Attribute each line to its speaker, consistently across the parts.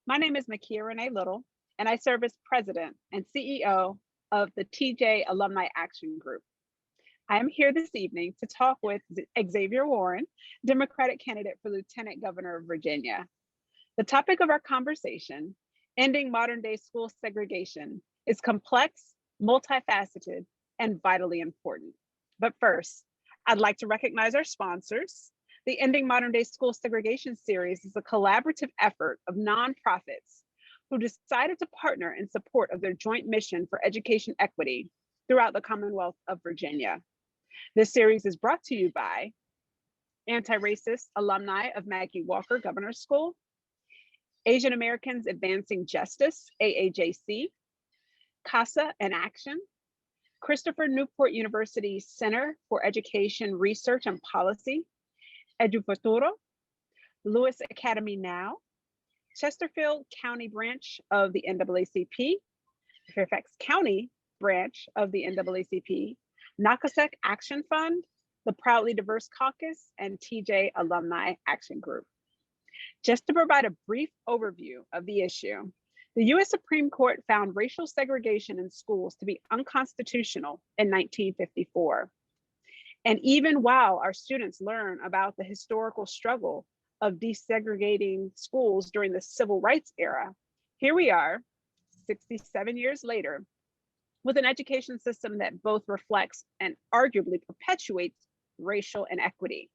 Speaker 1: My name is Makia Renee Little, and I serve as President and CEO of the TJ Alumni Action Group. I am here this evening to talk with Xavier Warren, Democratic candidate for Lieutenant Governor of Virginia. The topic of our conversation, ending modern day school segregation, is complex, multifaceted, and vitally important. But first, I'd like to recognize our sponsors. The Ending Modern Day School Segregation series is a collaborative effort of nonprofits who decided to partner in support of their joint mission for education equity throughout the Commonwealth of Virginia. This series is brought to you by anti-racist alumni of Maggie Walker Governor's School, Asian Americans Advancing Justice, AAJC, CASA in Action, Christopher Newport University Center for Education Research and Policy, EduFuturo, Lewis Academy Now, Chesterfield County Branch of the NAACP, Fairfax County Branch of the NAACP, NACASEC Action Fund, the Proudly Diverse Caucus, and TJ Alumni Action Group. Just to provide a brief overview of the issue, the US Supreme Court found racial segregation in schools to be unconstitutional in 1954. And even while our students learn about the historical struggle of desegregating schools during the civil rights era, here we are, 67 years later, with an education system that both reflects and arguably perpetuates racial inequity.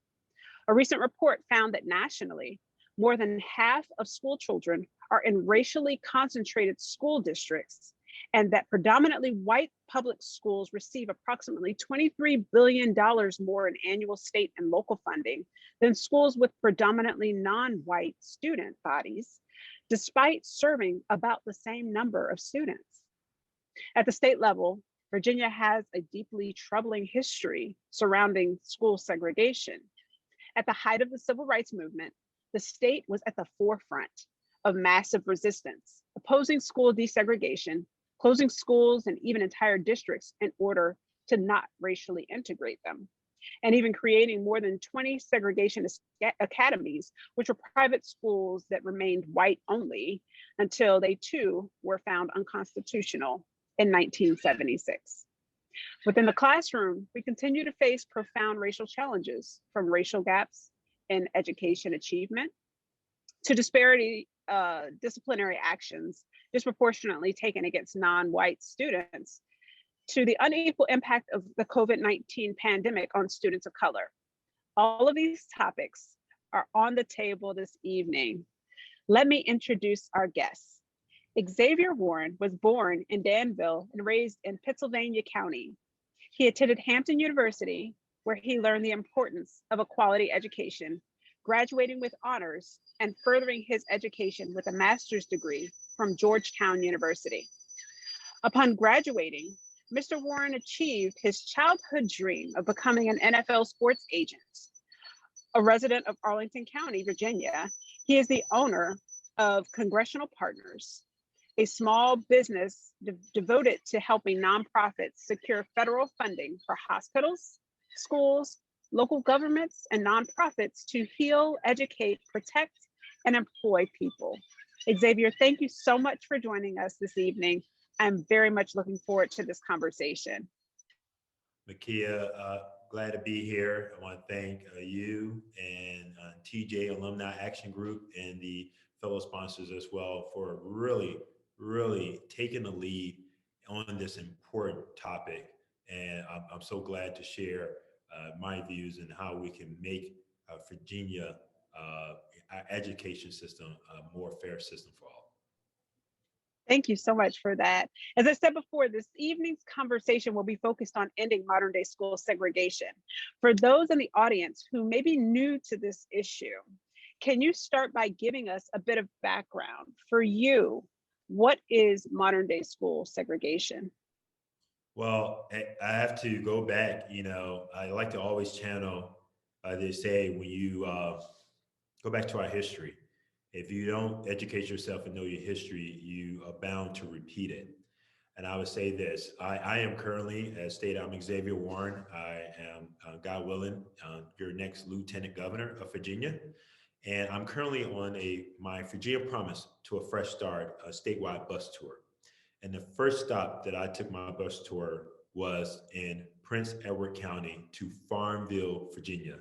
Speaker 1: A recent report found that nationally, more than half of school children are in racially concentrated school districts, and that predominantly white public schools receive approximately $23 billion more in annual state and local funding than schools with predominantly non-white student bodies, despite serving about the same number of students. At the state level, Virginia has a deeply troubling history surrounding school segregation. At the height of the civil rights movement, the state was at the forefront of massive resistance, opposing school desegregation, closing schools and even entire districts in order to not racially integrate them, and even creating more than 20 segregation academies, which were private schools that remained white only until they too were found unconstitutional in 1976. Within the classroom, we continue to face profound racial challenges, from racial gaps in education achievement to disciplinary actions disproportionately taken against non-white students, to the unequal impact of the COVID-19 pandemic on students of color. All of these topics are on the table this evening. Let me introduce our guests. Xavier Warren was born in Danville and raised in Pittsylvania County. He attended Hampton University, where he learned the importance of a quality education, graduating with honors and furthering his education with a master's degree from Georgetown University. Upon graduating, Mr. Warren achieved his childhood dream of becoming an NFL sports agent. A resident of Arlington County, Virginia, he is the owner of Congressional Partners, a small business devoted to helping nonprofits secure federal funding for hospitals, schools, local governments, and nonprofits to heal, educate, protect, and employ people. Xavier, thank you so much for joining us this evening. I'm very much looking forward to this conversation.
Speaker 2: Makia, glad to be here. I want to thank you and TJ Alumni Action Group and the fellow sponsors as well for really taking the lead on this important topic. And I'm so glad to share my views and how we can make Virginia, our education system, a more fair system for all.
Speaker 1: Thank you so much for that. As I said before, this evening's conversation will be focused on ending modern day school segregation. For those in the audience who may be new to this issue, can you start by giving us a bit of background? For you, what is modern day school segregation?
Speaker 2: Well, I have to go back, I like to always channel, they say when you go back to our history, if you don't educate yourself and know your history, you are bound to repeat it. And I would say this, I am currently, as stated, I'm Xavier Warren. I am, God willing, your next Lieutenant Governor of Virginia. And I'm currently on my Virginia Promise to a Fresh Start, a statewide bus tour. And the first stop that I took my bus tour was in Prince Edward County to Farmville, Virginia.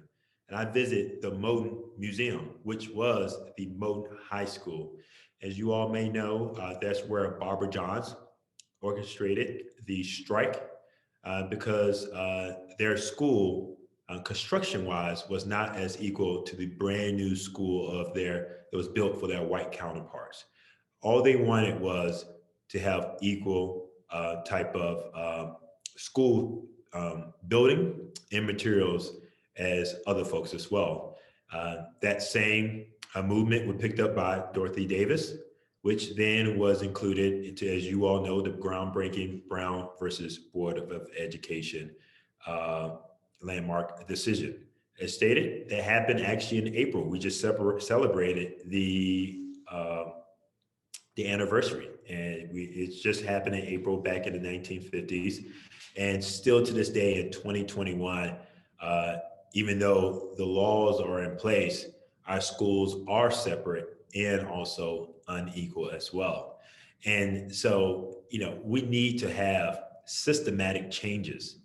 Speaker 2: And I visited the Moton Museum, which was the Moton High School. As you all may know, that's where Barbara Johns orchestrated the strike because their school, construction-wise, was not as equal to the brand new school that was built for their white counterparts. All they wanted was to have equal type of school building and materials as other folks as well. That same movement was picked up by Dorothy Davis, which then was included into, as you all know, the groundbreaking Brown versus Board of Education landmark decision. As stated, that happened actually in April. We just celebrated the anniversary, and it's just happened in April back in the 1950s, and still to this day in 2021, even though the laws are in place, our schools are separate and also unequal as well. And so, we need to have systematic changes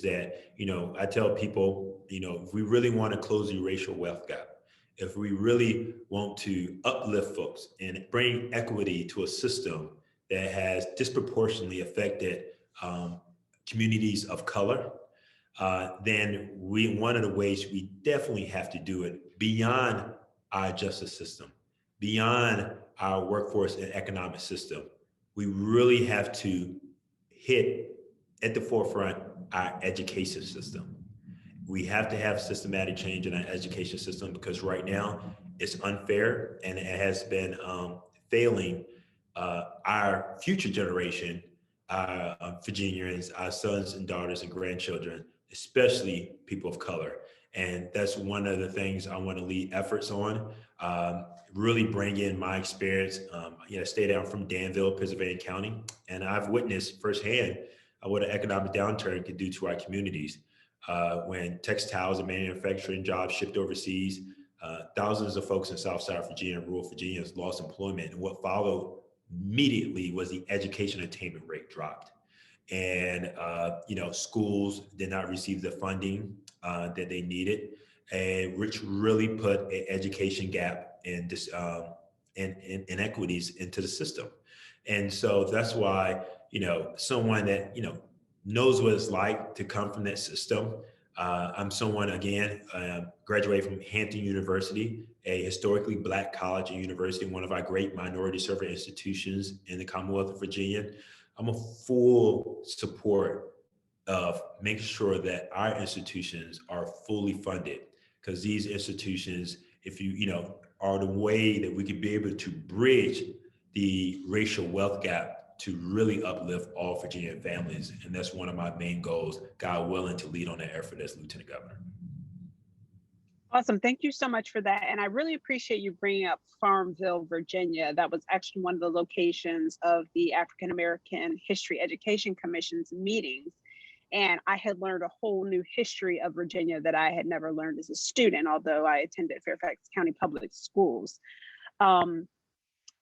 Speaker 2: that, I tell people, if we really want to close the racial wealth gap, if we really want to uplift folks and bring equity to a system that has disproportionately affected communities of color, then one of the ways we definitely have to do it beyond our justice system, beyond our workforce and economic system, we really have to hit at the forefront our education system. We have to have systematic change in our education system because right now it's unfair and it has been failing our future generation, our Virginians, our sons and daughters and grandchildren, especially people of color. And that's one of the things I want to lead efforts on, really bring in my experience. I stay down from Danville, Pennsylvania County, and I've witnessed firsthand what an economic downturn could do to our communities. When textiles and manufacturing jobs shipped overseas, thousands of folks in Southside Virginia and rural Virginia lost employment. And what followed immediately was the education attainment rate dropped. And, schools did not receive the funding that they needed, and which really put an education gap and inequities into the system. And so that's why, someone that, knows what it's like to come from that system. I'm someone, again, graduated from Hampton University, a historically Black college and university, one of our great minority serving institutions in the Commonwealth of Virginia. I'm a full support of making sure that our institutions are fully funded, because these institutions, if are the way that we could be able to bridge the racial wealth gap to really uplift all Virginia families. And that's one of my main goals, God willing, to lead on that effort as Lieutenant Governor.
Speaker 1: Awesome. Thank you so much for that. And I really appreciate you bringing up Farmville, Virginia. That was actually one of the locations of the African American History Education Commission's meetings. And I had learned a whole new history of Virginia that I had never learned as a student, although I attended Fairfax County Public Schools.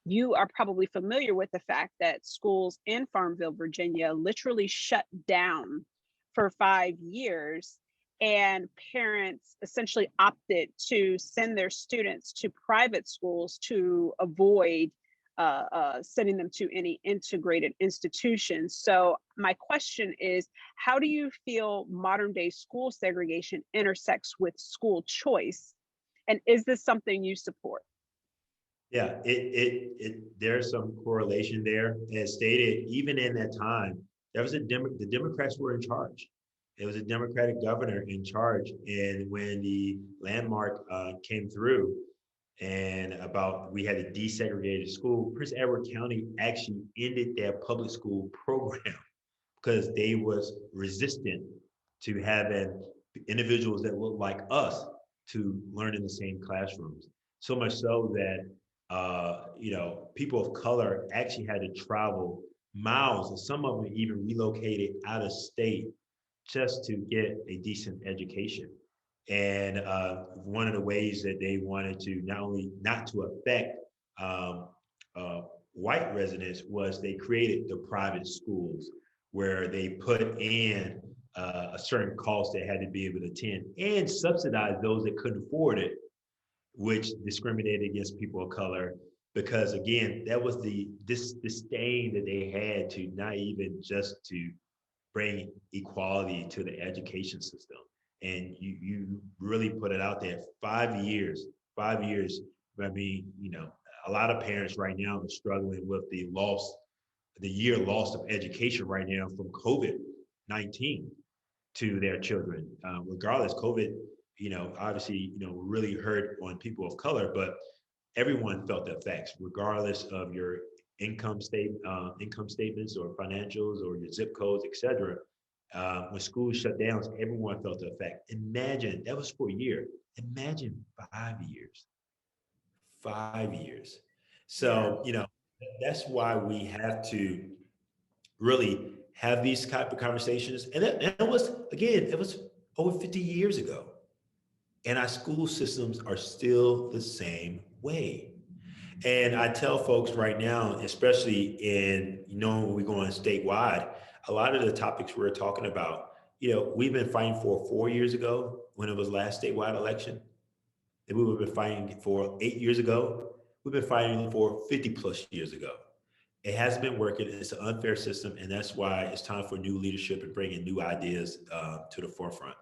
Speaker 1: You are probably familiar with the fact that schools in Farmville, Virginia, literally shut down for 5 years, and parents essentially opted to send their students to private schools to avoid sending them to any integrated institutions. So my question is, how do you feel modern day school segregation intersects with school choice? And is this something you support?
Speaker 2: Yeah, there's some correlation there. As stated, even in that time, there was the Democrats were in charge. It was a Democratic governor in charge. And when the landmark came through and we had a desegregated school, Prince Edward County actually ended their public school program because they was resistant to having individuals that look like us to learn in the same classrooms. So much so that people of color actually had to travel miles, and some of them even relocated out of state just to get a decent education. And one of the ways that they wanted to not only not to affect um, white residents was they created the private schools where they put in a certain cost they had to be able to attend and subsidize those that couldn't afford it, which discriminated against people of color. Because again, that was this disdain that they had to not even just to bring equality to the education system. And you really put it out there. 5 years, 5 years. I mean, a lot of parents right now are struggling with the year loss of education right now from COVID-19 to their children. Regardless, COVID, obviously, really hurt on people of color, but everyone felt the effects, regardless of your income statements or financials or your zip codes, etc. When schools shut down, everyone felt the effect. Imagine that was for a year. Imagine 5 years, 5 years. So that's why we have to really have these type of conversations. And that was again, it was over 50 years ago, and our school systems are still the same way. And I tell folks right now, especially when we go on statewide, a lot of the topics we're talking about, we've been fighting for 4 years ago when it was last statewide election, and we've been fighting for 8 years ago. We've been fighting for 50 plus years ago. It hasn't been working. It's an unfair system, and that's why it's time for new leadership and bringing new ideas to the forefront.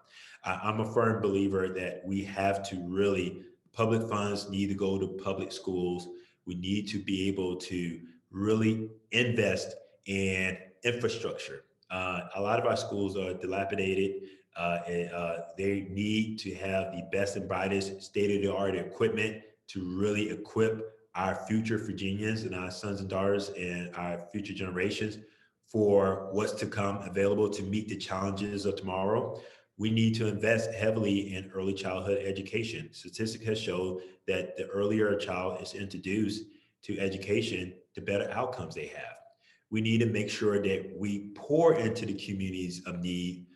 Speaker 2: I'm a firm believer that we have to really, public funds need to go to public schools. We need to be able to really invest in infrastructure. A lot of our schools are dilapidated. They need to have the best and brightest state-of-the-art equipment to really equip our future Virginians and our sons and daughters and our future generations for what's to come, available to meet the challenges of tomorrow. We need to invest heavily in early childhood education. Statistics has shown that the earlier a child is introduced to education, the better outcomes they have. We need to make sure that we pour into the communities of need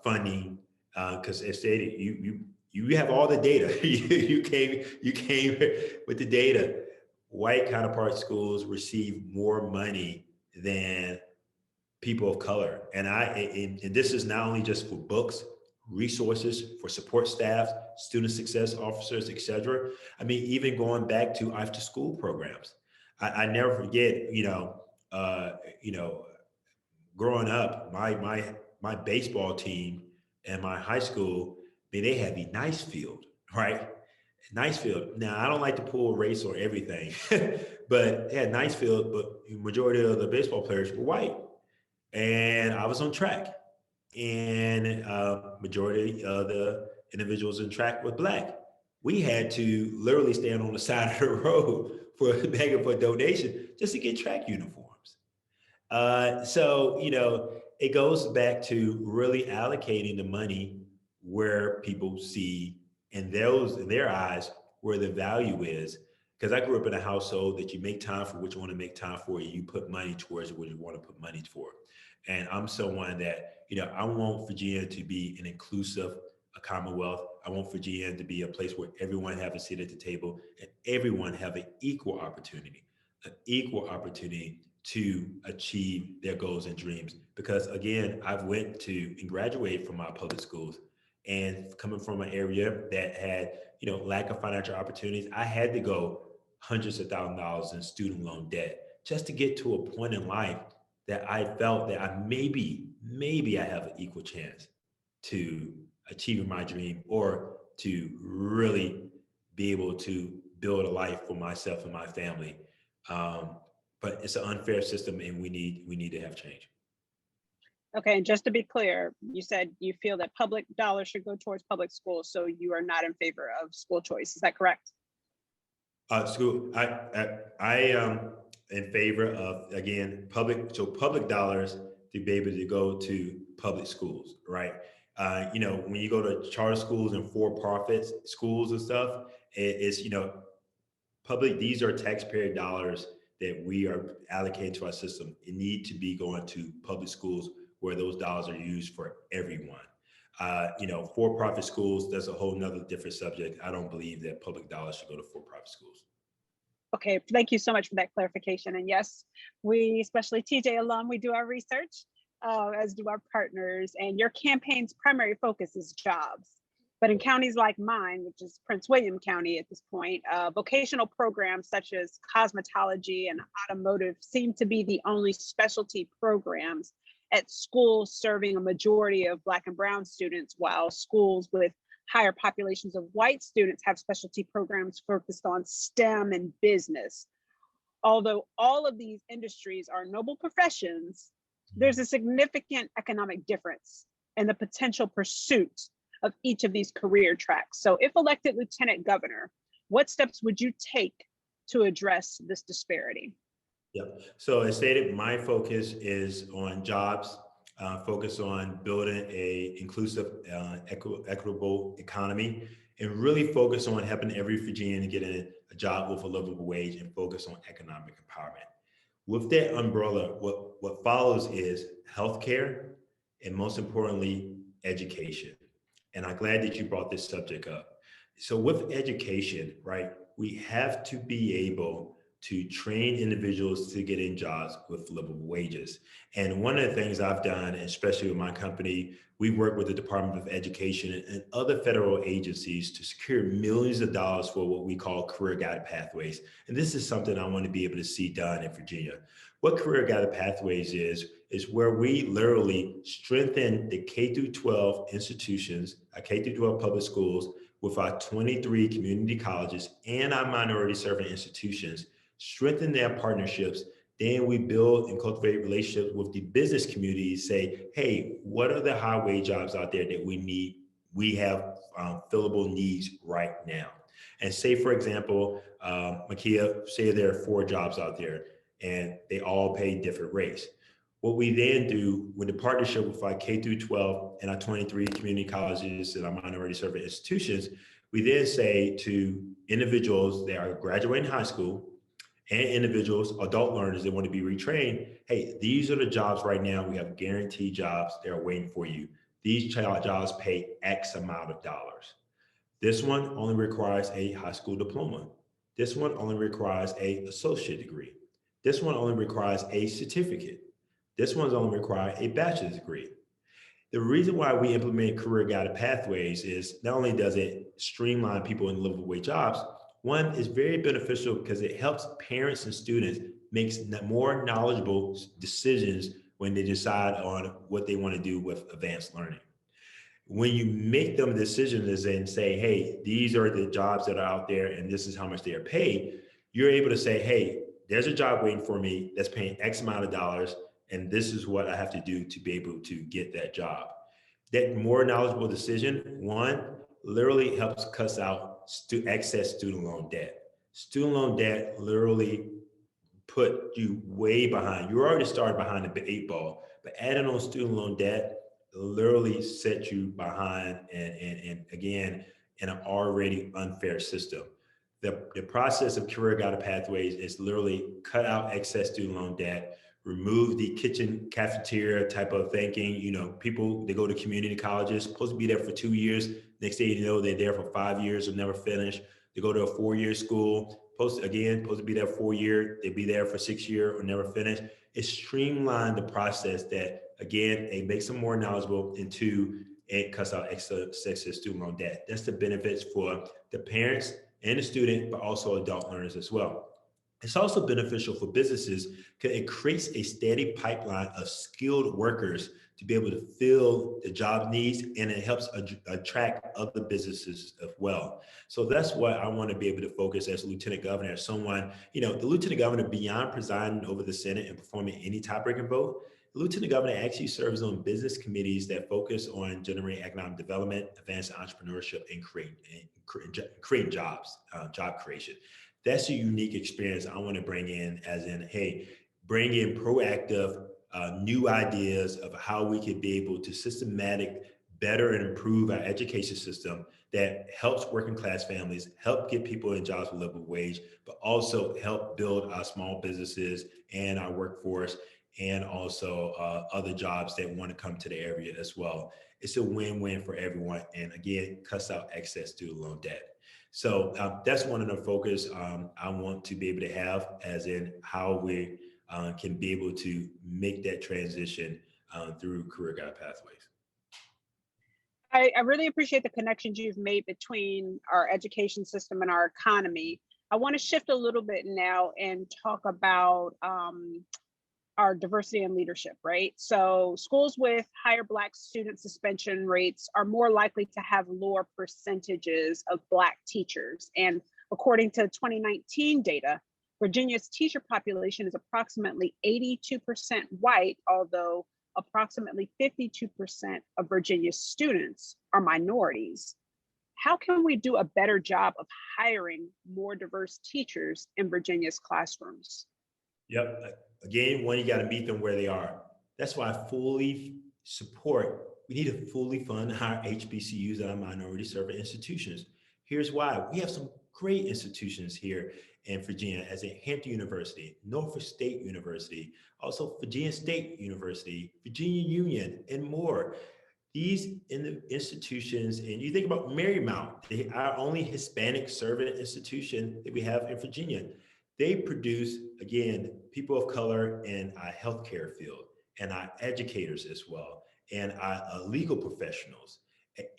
Speaker 2: funding, because as stated, you have all the data. you came with the data. White counterpart schools receive more money than people of color, and this is not only just for books, resources, for support staff, student success officers, etc. I mean, even going back to after school programs. I never forget, growing up, my baseball team and my high school, they had the nice field, right? Nice field. Now, I don't like to pull race or everything, but they had nice field, but the majority of the baseball players were white. And I was on track, and majority of the individuals in track were black. We had to literally stand on the side of the road for begging for a donation just to get track uniforms. So it goes back to really allocating the money where people see in their eyes where the value is. Because I grew up in a household that you make time for what you want to make time for, and you put money towards what you want to put money for. And I'm someone that, I want Virginia to be an inclusive a Commonwealth. I want Virginia to be a place where everyone have a seat at the table and everyone have an equal opportunity to achieve their goals and dreams. Because again, I've went to and graduated from my public schools, and coming from an area that had, lack of financial opportunities, I had to go hundreds of thousands of dollars in student loan debt just to get to a point in life that I felt that I maybe I have an equal chance to achieving my dream or to really be able to build a life for myself and my family. But it's an unfair system, and we need to have change.
Speaker 1: Okay, and just to be clear, you said you feel that public dollars should go towards public schools, so you are not in favor of school choice. Is that correct?
Speaker 2: School. I am in favor of, again, public dollars to be able to go to public schools, right? When you go to charter schools and for-profit schools and stuff, it's public. These are taxpayer dollars that we are allocating to our system. It need to be going to public schools where those dollars are used for everyone. For-profit schools, that's a whole nother different subject. I don't believe that public dollars should go to for-profit schools.
Speaker 1: Okay, thank you so much for that clarification. And yes, we, especially TJ alum, we do our research, as do our partners. And your campaign's primary focus is jobs. But in counties like mine, which is Prince William County at this point, vocational programs such as cosmetology and automotive seem to be the only specialty programs at schools serving a majority of Black and Brown students, while schools with higher populations of white students have specialty programs focused on STEM and business. Although all of these industries are noble professions, there's a significant economic difference in the potential pursuit of each of these career tracks. So if elected Lieutenant Governor, what steps would you take to address this disparity?
Speaker 2: Yep. So as stated, my focus is on jobs, focus on building a inclusive, equitable economy, and really focus on helping every Virginian to get a job with a livable wage and focus on economic empowerment. With that umbrella, what follows is healthcare and, most importantly, education. And I'm glad that you brought this subject up. So with education, right, we have to be able to train individuals to get in jobs with livable wages. And one of the things I've done, especially with my company, we work with the Department of Education and other federal agencies to secure millions of dollars for what we call career guided pathways. And this is something I want to be able to see done in Virginia. What career guided pathways is where we literally strengthen the K through 12 institutions, K through 12 public schools, with our 23 community colleges and our minority serving institutions, strengthen their partnerships. Then we build and cultivate relationships with the business community, say, hey, what are the high wage jobs out there that we need? We have fillable needs right now. And say, for example, 𝐬𝐿, say there are 4 jobs out there and they all pay different rates. What we then do with the partnership with our K through 12 and our 23 community colleges and our minority serving institutions, we then say to individuals that are graduating high school and individuals, adult learners that want to be retrained, hey, these are the jobs right now. We have guaranteed jobs that are waiting for you. These jobs pay X amount of dollars. This one only requires a high school diploma. This one only requires an associate degree. This one only requires a certificate. This one's only require a bachelor's degree. The reason why we implement career guided pathways is not only does it streamline people in livable wage jobs, one is very beneficial because it helps parents and students make more knowledgeable decisions when they decide on what they want to do with advanced learning. When you make them decisions and say, hey, these are the jobs that are out there and this is how much they are paid, you're able to say, hey, there's a job waiting for me that's paying X amount of dollars, and this is what I have to do to be able to get that job. That more knowledgeable decision, one, literally helps cut out excess student loan debt. Student loan debt literally put you way behind. You already started behind the 8 ball, but adding on student loan debt literally set you behind and again, in an already unfair system. The process of career guided pathways is literally cut out excess student loan debt, remove the kitchen cafeteria type of thinking. You know, people, they go to community colleges, supposed to be there for 2 years. Next thing you know, they're there for 5 years or never finish. They go to a 4-year school, supposed to be there 4 years. They be there for 6 years or never finish. It streamlined the process that, again, it makes them more knowledgeable, and 2, it cuts out excess student loan debt. That's the benefits for the parents and the student, but also adult learners as well. It's also beneficial for businesses because it creates a steady pipeline of skilled workers to be able to fill the job needs, and it helps attract other businesses as well. So that's what I want to be able to focus as Lieutenant Governor, as someone, you know, the Lieutenant Governor, beyond presiding over the Senate and performing any tie-breaking vote, the Lieutenant Governor actually serves on business committees that focus on generating economic development, advancing entrepreneurship, and creating jobs, job creation. That's a unique experience I want to bring in, as in, hey, bring in proactive new ideas of how we could be able to better and improve our education system that helps working class families, help get people in jobs with livable wage, but also help build our small businesses and our workforce, and also other jobs that want to come to the area as well. It's a win-win for everyone. And again, cuts out excess student loan debt. So that's one of the focus I want to be able to have, as in how we can be able to make that transition through career guide pathways.
Speaker 1: I really appreciate the connections you've made between our education system and our economy. I want to shift a little bit now and talk about our diversity and leadership, right? So schools with higher Black student suspension rates are more likely to have lower percentages of Black teachers. And according to 2019 data, Virginia's teacher population is approximately 82% white, although approximately 52% of Virginia's students are minorities. How can we do a better job of hiring more diverse teachers in Virginia's classrooms?
Speaker 2: Yep. Again, one, you got to meet them where they are. That's why I fully support, we need to fully fund our HBCUs and our minority serving institutions. Here's why. We have some great institutions here in Virginia, as in Hampton University, Norfolk State University, also Virginia State University, Virginia Union, and more. These institutions, and you think about Marymount, our only Hispanic serving institution that we have in Virginia. They produce, again, people of color in our healthcare field, and our educators as well, and our legal professionals,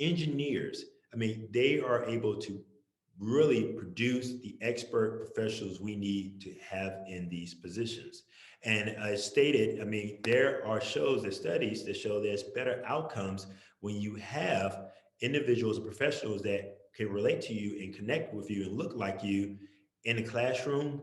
Speaker 2: engineers. I mean, they are able to really produce the expert professionals we need to have in these positions. And as stated, I mean, there are studies that show there's better outcomes when you have individuals and professionals that can relate to you and connect with you and look like you in the classroom,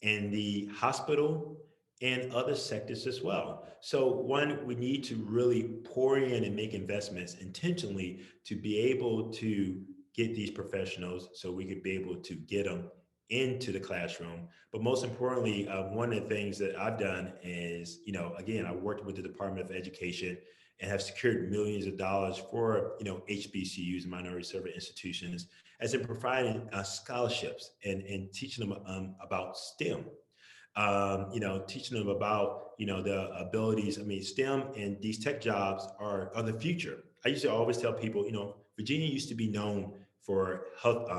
Speaker 2: in the hospital, and other sectors as well. So one, we need to really pour in and make investments intentionally to be able to get these professionals so we could be able to get them into the classroom. But most importantly, one of the things that I've done is, again, I worked with the Department of Education and have secured millions of dollars for, HBCUs, minority serving institutions, as in providing scholarships and teaching them about STEM. Teaching them about, the abilities. I mean, STEM and these tech jobs are the future. I used to always tell people, Virginia used to be known for health,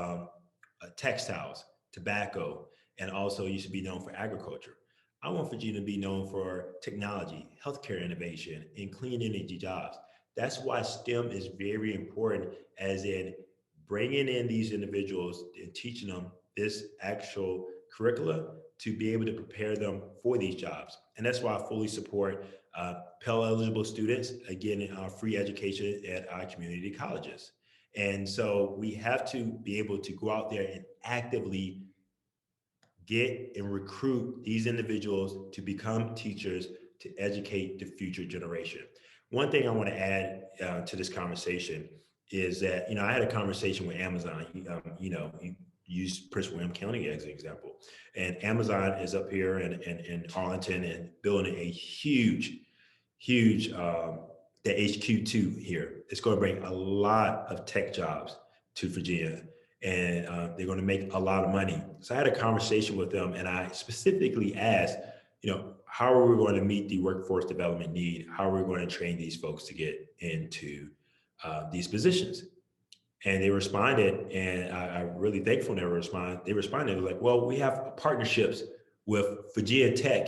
Speaker 2: textiles, tobacco, and also used to be known for agriculture. I want Virginia to be known for technology, healthcare innovation, and clean energy jobs. That's why STEM is very important, as in bringing in these individuals and teaching them this actual curricula to be able to prepare them for these jobs. And that's why I fully support Pell eligible students, again, in our free education at our community colleges. And so we have to be able to go out there and actively get and recruit these individuals to become teachers to educate the future generation. One thing I want to add to this conversation is that, I had a conversation with Amazon. You use Prince William County as an example. And Amazon is up here in Arlington and building a huge, the HQ2 here. It's going to bring a lot of tech jobs to Virginia, and they're going to make a lot of money. So I had a conversation with them, and I specifically asked, how are we going to meet the workforce development need? How are we going to train these folks to get into these positions? And they responded, and I'm really thankful they responded. They responded like, well, we have partnerships with Virginia Tech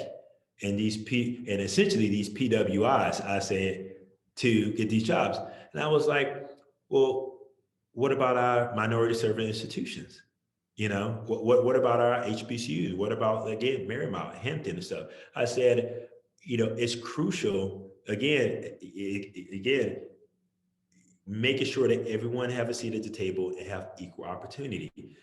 Speaker 2: and and essentially these PWIs, I said, to get these jobs. And I was like, well, what about our minority serving institutions? What about our HBCUs? What about, again, Marymount, Hampton and stuff? I said, it's crucial, again, making sure that everyone have a seat at the table and have equal opportunity.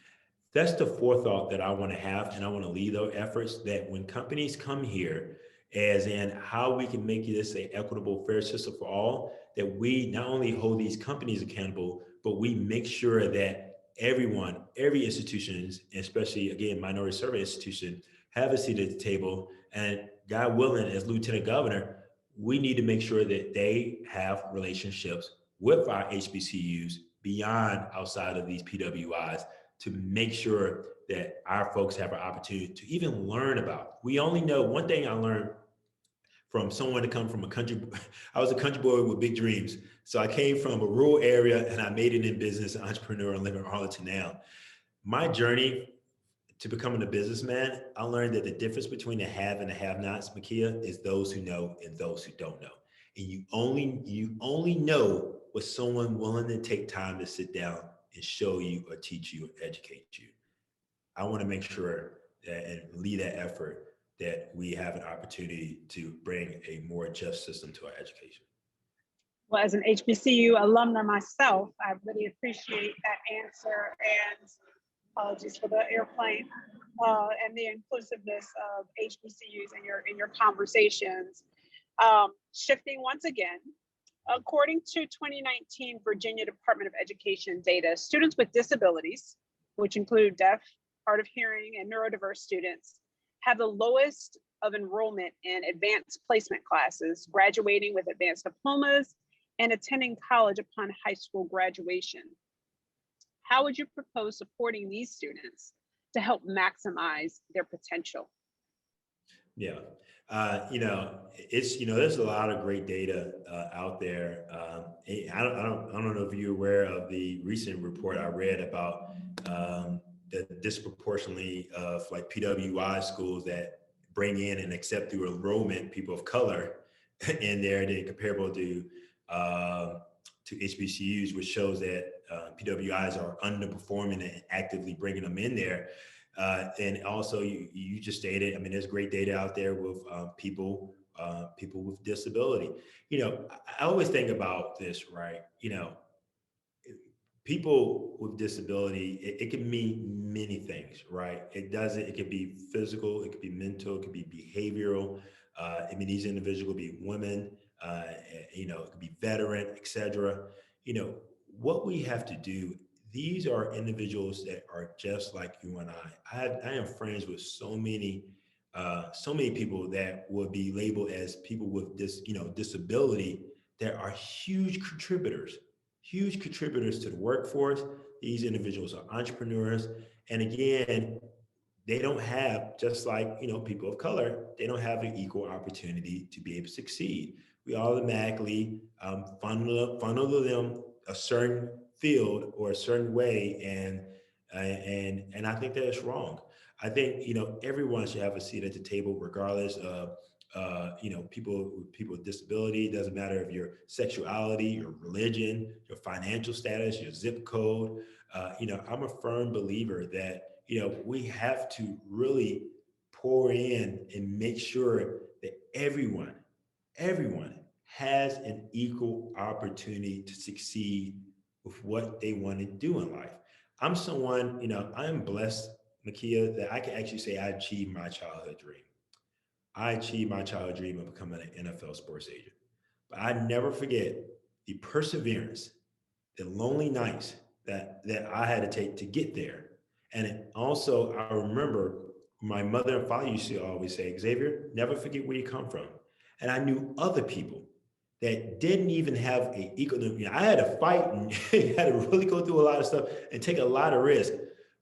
Speaker 2: That's the forethought that I want to have, and I want to lead those efforts, that when companies come here, as in how we can make this an equitable, fair system for all, that we not only hold these companies accountable, but we make sure that everyone, every institution, especially, again, minority serving institution, have a seat at the table. And God willing, as Lieutenant Governor, we need to make sure that they have relationships with our HBCUs beyond outside of these PWIs, to make sure that our folks have an opportunity to even learn about. We only know, one thing I learned from someone to come from a country. I was a country boy with big dreams. So I came from a rural area and I made it in business, an entrepreneur, and live in Arlington now. My journey to becoming a businessman, I learned that the difference between the have and the have-nots, 𝐬𝐿𝐴, is those who know and those who don't know. And you only know what someone willing to take time to sit down and show you or teach you or educate you. I want to make sure that and lead that effort that we have an opportunity to bring a more just system to our education.
Speaker 1: Well, as an HBCU alumna myself, I really appreciate that answer, and apologies for the airplane, and the inclusiveness of HBCUs in your conversations. Shifting once again, according to 2019 Virginia Department of Education data, students with disabilities, which include deaf, hard of hearing, and neurodiverse students, have the lowest of enrollment in advanced placement classes, graduating with advanced diplomas and attending college upon high school graduation. How would you propose supporting these students to help maximize their potential?
Speaker 2: Yeah, there's a lot of great data out there. I don't know if you're aware of the recent report I read about the disproportionately of like PWI schools that bring in and accept through enrollment people of color in there, they're comparable to HBCUs, which shows that PWIs are underperforming and actively bringing them in there. And also, you just stated, I mean, there's great data out there with people with disability. I always think about this, right? People with disability, it can mean many things, right? It could be physical, it could be mental, it could be behavioral. These individuals could be women, it could be veteran, etc. What we have to do, these are individuals that are just like you and I. I am friends with so many people that would be labeled as people with disability that are huge contributors to the workforce. These individuals are entrepreneurs. And again, they don't have, just like people of color, they don't have an equal opportunity to be able to succeed. We automatically funnel them a certain field or a certain way, and I think that is wrong. I think everyone should have a seat at the table, regardless of people with disability. It doesn't matter if your sexuality, your religion, your financial status, your zip code. I'm a firm believer that we have to really pour in and make sure that everyone has an equal opportunity to succeed with what they want to do in life. I'm someone, I'm blessed, 𝐬𝐿𝐴, that I can actually say I achieved my childhood dream. I achieved my childhood dream of becoming an NFL sports agent. But I never forget the perseverance, the lonely nights that I had to take to get there. And also, I remember my mother and father used to always say, Xavier, never forget where you come from. And I knew other people that didn't even have a equal. I had to fight and had to really go through a lot of stuff and take a lot of risk.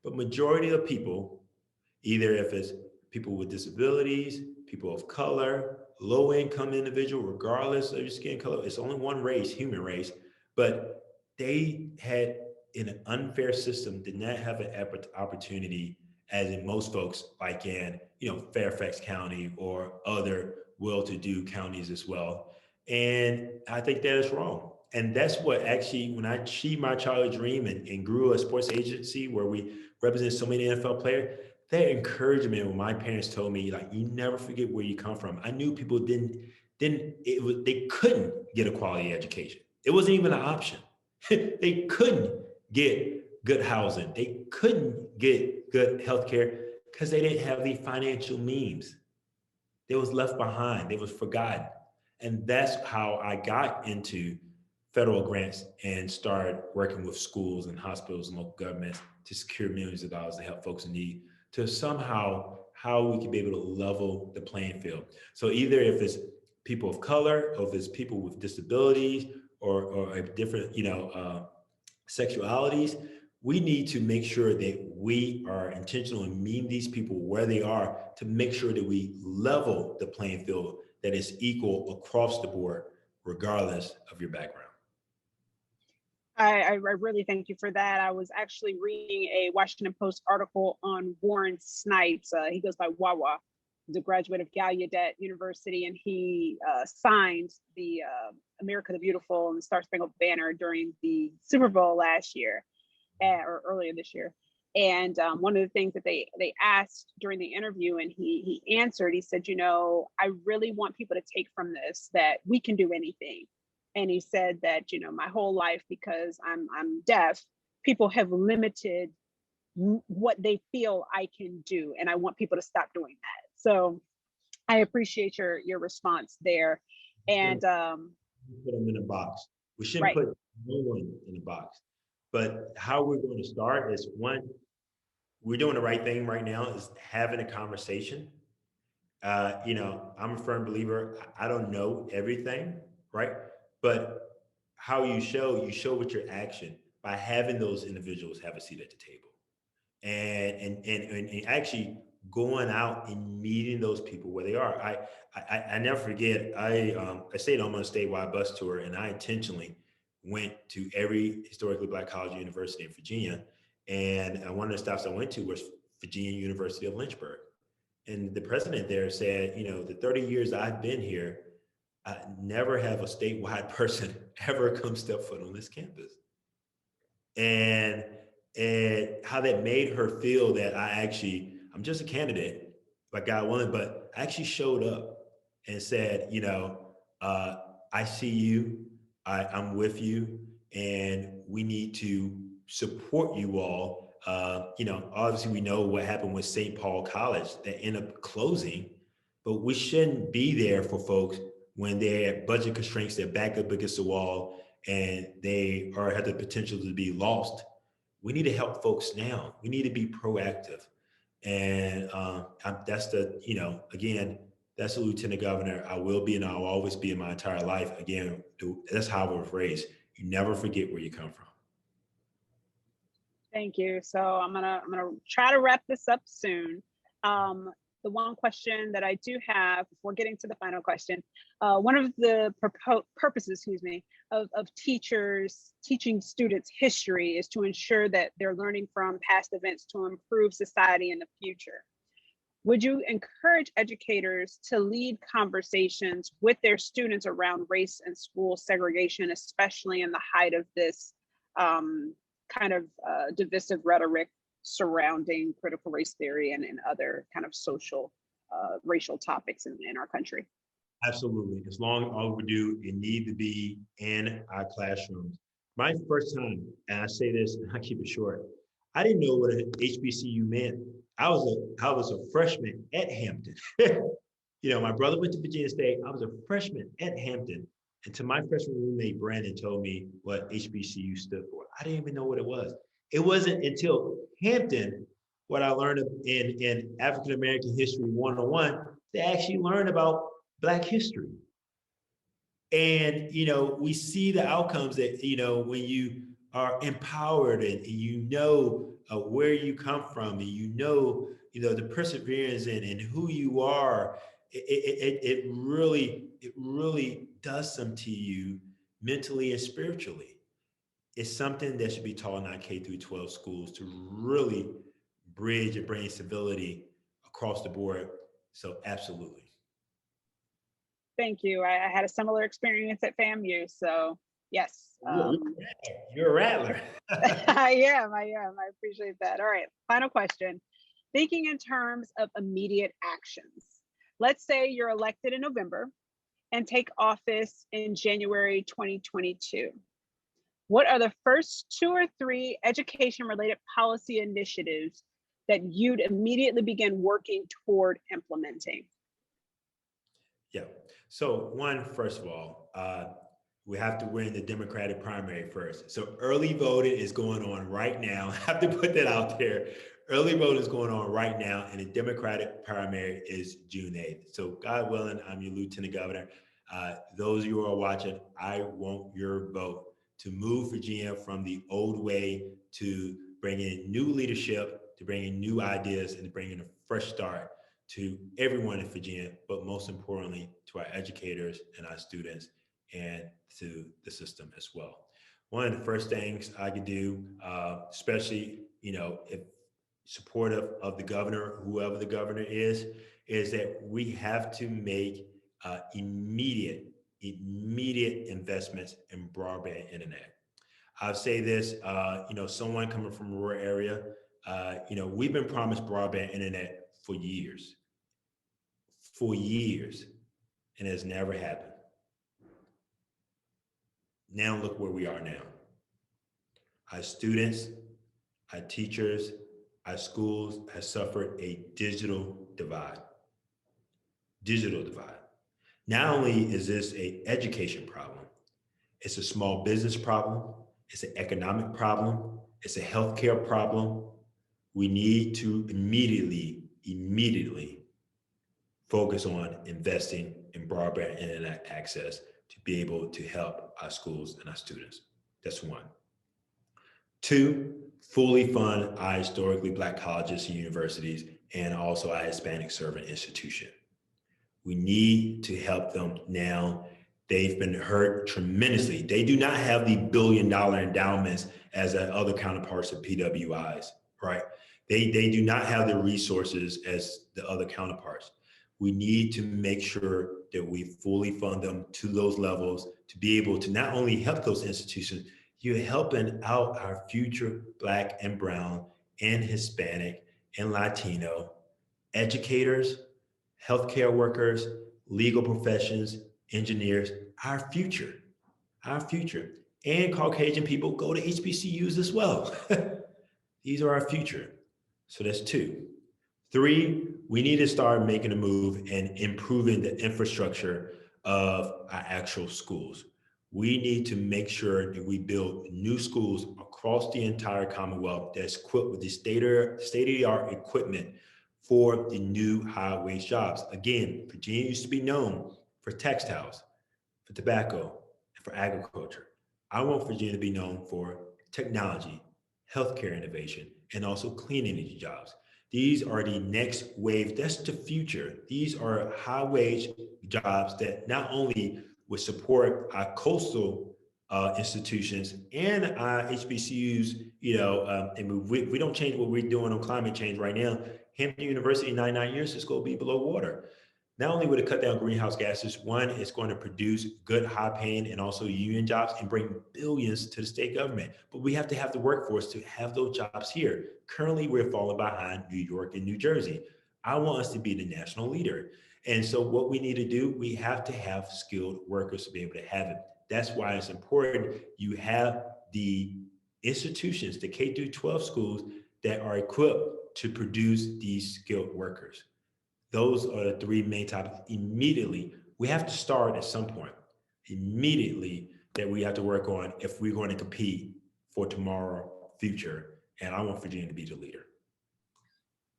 Speaker 2: But majority of people, either if it's people with disabilities, people of color, low income individual, regardless of your skin color, it's only one race, human race, but they had, in an unfair system, did not have an opportunity as in most folks, like in Fairfax County or other well-to-do counties as well. And I think that is wrong. And that's what actually, when I achieved my childhood dream and grew a sports agency where we represent so many NFL players, that encouragement when my parents told me, like, you never forget where you come from. I knew people they couldn't get a quality education. It wasn't even an option. They couldn't get good housing. They couldn't get good healthcare because they didn't have the financial means. They was left behind. They was forgotten. And that's how I got into federal grants and started working with schools and hospitals and local governments to secure millions of dollars to help folks in need, to somehow how we can be able to level the playing field. So either if it's people of color, or if it's people with disabilities or different, sexualities, we need to make sure that we are intentional in meeting these people where they are to make sure that we level the playing field that is equal across the board, regardless of your background.
Speaker 1: I really thank you for that. I was actually reading a Washington Post article on Warren Snipes. He goes by Wawa. He's a graduate of 𝐂𝐨𝐳𝐧 University, and he signed the America the Beautiful and the Star Spangled Banner during the Super Bowl last year, or earlier this year. And one of the things that they asked during the interview, and he answered, he said, you know, I really want people to take from this that we can do anything. And he said that, you know, my whole life, because I'm deaf, people have limited what they feel I can do. And I want people to stop doing that. So I appreciate your response there. And
Speaker 2: put them in a box. We shouldn't put no one in a box. But how we're going to start is, one, we're doing the right thing right now is having a conversation. You know, I'm a firm believer. I don't know everything, right? But how you show with your action by having those individuals have a seat at the table, and actually going out and meeting those people where they are. I never forget. I stayed on a statewide bus tour, and I intentionally went to every historically Black college or university in Virginia. And one of the stops I went to was Virginia University of Lynchburg. And the president there said, you know, the 30 years I've been here, I never have a statewide person ever come step foot on this campus. And how that made her feel that I'm just a candidate, by God willing, but I actually showed up and said, you know, I see you, I'm with you, and we need to support you all. You know, obviously we know what happened with St. Paul College that ended up closing, but we shouldn't be there for folks when they have budget constraints, they're back up against the wall, and they have the potential to be lost. We need to help folks now. We need to be proactive. And that's the, you know, again, that's the lieutenant governor. I will be and I'll always be in my entire life. Again, that's how I was raised. You never forget where you come from.
Speaker 1: Thank you. So I'm gonna try to wrap this up soon. The one question that I do have before getting to the final question, one of the purposes, of teachers teaching students history is to ensure that they're learning from past events to improve society in the future. Would you encourage educators to lead conversations with their students around race and school segregation, especially in the height of this kind of divisive rhetoric surrounding critical race theory and other kind of social racial topics in our country?
Speaker 2: Absolutely. As long as all we do, it need to be in our classrooms. My first time, and I say this, and I keep it short, I didn't know what an HBCU meant. I was a freshman at Hampton. You know, my brother went to Virginia State. I was a freshman at Hampton. And to my freshman roommate, Brandon, told me what HBCU stood for. I didn't even know what it was. It wasn't until Hampton, what I learned in African American History 101, to actually learn about Black history. And, you know, we see the outcomes that, you know, when you are empowered and you know where you come from, and you know the perseverance and who you are, it really does something to you mentally and spiritually. It's something that should be taught in our K through 12 schools to really bridge and bring civility across the board. So absolutely.
Speaker 1: Thank you. I had a similar experience at FAMU, so yes.
Speaker 2: You're a rattler.
Speaker 1: I am. I appreciate that. All right, final question. Thinking in terms of immediate actions, let's say you're elected in November and take office in January 2022. What are the first 2 or 3 education-related policy initiatives that you'd immediately begin working toward implementing?
Speaker 2: Yeah. So one, first of all, we have to win the Democratic primary first. So early voting is going on right now. I have to put that out there. Early voting is going on right now, and the Democratic primary is June 8th. So God willing, I'm your lieutenant governor. Those of you who are watching, I want your vote to move Virginia from the old way to bring in new leadership, to bring in new ideas, and to bring in a fresh start to everyone in Virginia, but most importantly to our educators and our students and to the system as well. One of the first things I could do, especially, if supportive of the governor, whoever the governor is that we have to make immediate investments in broadband internet. I'll say this, someone coming from a rural area, we've been promised broadband internet for years, and it has never happened. Now look where we are now. Our students, our teachers, our schools have suffered a digital divide. Not only is this an education problem, it's a small business problem, it's an economic problem, it's a healthcare problem. We need to immediately focus on investing in broadband internet access to be able to help our schools and our students. That's one. Two, fully fund our historically Black colleges and universities and also our Hispanic serving institution. We need to help them now. They've been hurt tremendously. They do not have the $1 billion endowments as other counterparts of PWIs, right? They do not have the resources as the other counterparts. We need to make sure that we fully fund them to those levels to be able to not only help those institutions, you're helping out our future Black and Brown and Hispanic and Latino educators, healthcare workers, legal professions, engineers, our future. And Caucasian people go to HBCUs as well. These are our future. So that's two. Three, we need to start making a move and improving the infrastructure of our actual schools. We need to make sure that we build new schools across the entire Commonwealth that's equipped with the state-of-the-art equipment for the new high-wage jobs. Again, Virginia used to be known for textiles, for tobacco, and for agriculture. I want Virginia to be known for technology, healthcare innovation, and also clean energy jobs. These are the next wave. That's the future. These are high-wage jobs that not only would support our coastal institutions and our HBCUs, and we don't change what we're doing on climate change right now. Hampton University, 99 years, is going to be below water. Not only would it cut down greenhouse gases, one, it's going to produce good, high-paying, and also union jobs and bring billions to the state government. But we have to have the workforce to have those jobs here. Currently, we're falling behind New York and New Jersey. I want us to be the national leader. And so what we need to do, we have to have skilled workers to be able to have it. That's why it's important you have the institutions, the K through 12 schools that are equipped to produce these skilled workers. Those are the three main topics. Immediately, we have to start at some point, immediately, that we have to work on if we're going to compete for tomorrow's future. And I want Virginia to be the leader.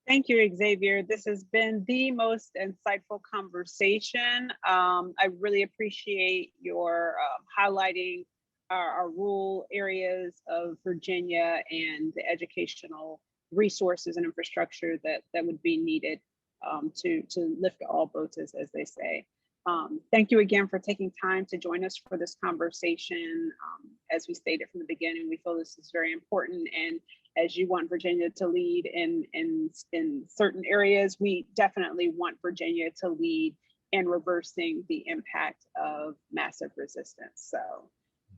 Speaker 1: Thank you, Xavier. This has been the most insightful conversation. I really appreciate your highlighting our rural areas of Virginia and the educational resources and infrastructure that would be needed to lift all boats, as they say. Thank you again for taking time to join us for this conversation. As we stated from the beginning, we feel this is very important. And as you want Virginia to lead in certain areas, we definitely want Virginia to lead in reversing the impact of massive resistance. So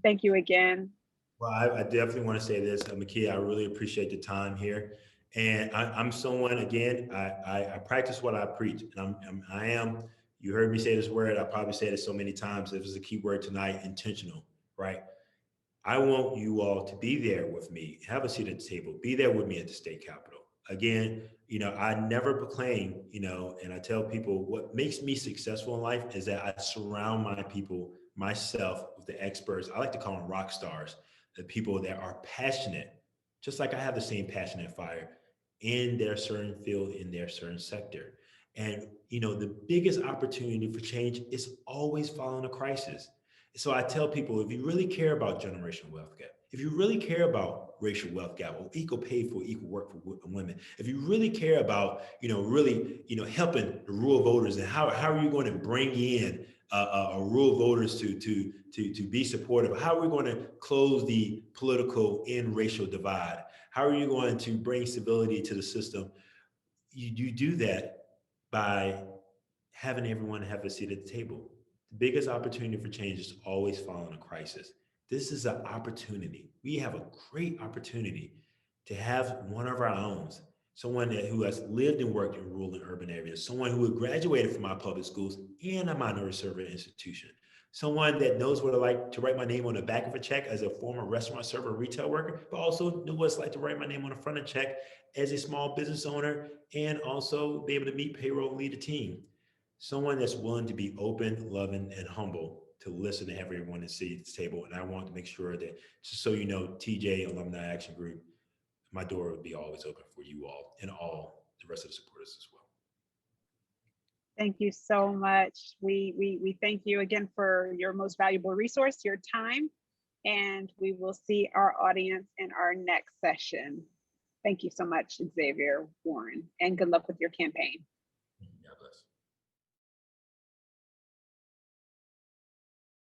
Speaker 1: thank you again.
Speaker 2: Well, I definitely want to say this, 𝐬𝐿𝐫, I really appreciate the time here. And I'm someone, again, I practice what I preach. And I am, you heard me say this word, I probably said it so many times. It was a key word tonight, intentional, right? I want you all to be there with me, have a seat at the table, be there with me at the state capitol. Again, I never proclaim, and I tell people what makes me successful in life is that I surround myself with the experts. I like to call them rock stars, the people that are passionate, just like I have the same passion and fire in their certain field, in their certain sector. And, the biggest opportunity for change is always following a crisis. So I tell people, if you really care about generational wealth gap, if you really care about racial wealth gap or equal pay for equal work for women, if you really care about, really, helping the rural voters, and how are you going to bring in rural voters to be supportive? How are we going to close the political and racial divide? How are you going to bring stability to the system? You do that by having everyone have a seat at the table. The biggest opportunity for change is always following a crisis. This is an opportunity. We have a great opportunity to have one of our own, someone who has lived and worked in rural and urban areas, someone who graduated from our public schools and a minority service institution, someone that knows what it's like to write my name on the back of a check as a former restaurant server, retail worker, but also know what it's like to write my name on the front of a check as a small business owner, and also be able to meet payroll and lead a team. Someone that's willing to be open, loving, and humble to listen to everyone and sit at the table. And I want to make sure that, just so you know, TJ Alumni Action Group, my door would be always open for you all and all the rest of the supporters as well.
Speaker 1: Thank you so much. We thank you again for your most valuable resource, your time, and we will see our audience in our next session. Thank you so much, Xavier Warren, and good luck with your campaign.